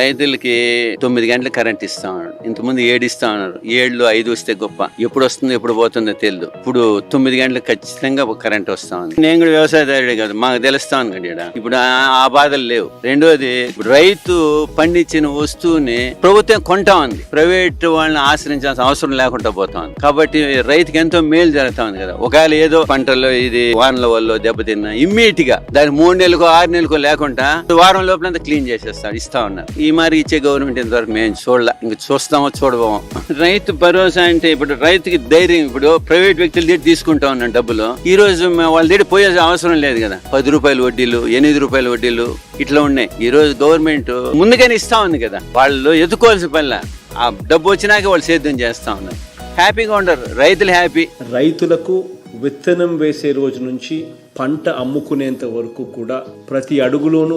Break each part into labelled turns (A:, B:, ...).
A: రైతులకి 9 గంటల కరెంట్ ఇస్తా ఉన్నారు. ఇంతకుముందు 7 ఇస్తా ఉన్నారు. 7లో 5 వస్తే గొప్ప. ఎప్పుడు వస్తుందో ఎప్పుడు పోతుందో తెలియదు. ఇప్పుడు 9 గంటలకు ఖచ్చితంగా కరెంట్ వస్తా ఉంది. నేను కూడా వ్యవసాయదారుడే కదా, మాకు తెలుస్తా ఉంది కదా. ఇప్పుడు ఆ బాధలు లేవు. రెండోది, ఇప్పుడు రైతు పండించిన వస్తువుని ప్రభుత్వం కొంటా ఉంది. ప్రైవేట్ వాళ్ళని ఆశ్రయించాల్సిన అవసరం లేకుండా పోతా ఉంది. కాబట్టి రైతుకి ఎంతో మేలు జరుగుతా ఉంది కదా. ఒకవేళ ఏదో పంటల్లో ఇది వానల వల్ల దెబ్బతిన్నా ఇమ్మీడియట్ గా దాని 3 నెలలకో 6 నెలలకో లేకుండా వారం లోపల క్లీన్ చేసేస్తాడు, ఇస్తా ఉన్నారు. ఈ మరి ఇచ్చే గవర్నమెంట్ ఇంతవరకు మేము చూడలే. ఇంక చూస్తామో చూడబోమో. రైతు భరోసా అంటే ఇప్పుడు రైతుకి ధైర్యం. ఇప్పుడు ప్రైవేట్ వ్యక్తుల దగ్గర తీసుకుంటా ఉన్నాం డబ్బులు. ఈ రోజు వాళ్ళ దగ్గర పోయే అవసరం లేదు కదా. 10 రూపాయల వడ్డీలు, 8 రూపాయల వడ్డీలు ఇట్లా ఉన్నాయి. ఈ రోజు గవర్నమెంట్ ముందుగానే ఇస్తా ఉంది కదా. వాళ్ళు ఎదుకోవాల్సిన పనిలా ఆ డబ్బు వచ్చినాక వాళ్ళు సేద్యం చేస్తా ఉన్నారు. హ్యాపీగా ఉండరు రైతులు. హ్యాపీ.
B: రైతులకు విత్తనం వేసే రోజు నుంచి పంట అమ్ముకునేంత వరకు కూడా ప్రతి అడుగులోనూ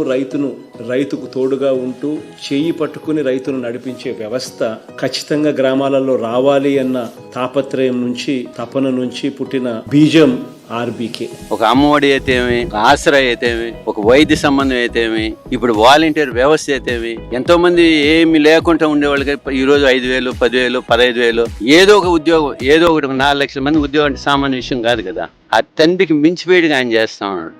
B: రైతుకు తోడుగా ఉంటూ చేయి పట్టుకుని రైతును నడిపించే వ్యవస్థ ఖచ్చితంగా గ్రామాలలో రావాలి అన్న తాపత్రయం నుంచి, తపన నుంచి పుట్టిన బీజం ఆర్బీకే.
A: ఒక అమ్మఒడి అయితేమి, ఒక ఆశ్రయ అయితేమి, ఒక వైద్య సంబంధం అయితేమి, ఇప్పుడు వాలంటీర్ వ్యవస్థ అయితేమి, ఎంతో మంది ఏమి లేకుండా ఉండేవాళ్ళకి ఈ రోజు 5,000, 10,000, 15,000 ఏదో ఒక ఉద్యోగం, ఏదో ఒకటి 4 లక్షల మంది ఉద్యోగం అంటే సామాన్య విషయం కాదు కదా. ఆ తండ్రికి మించిపోయేట్టుగా ఆయన చేస్తా ఉన్నాడు.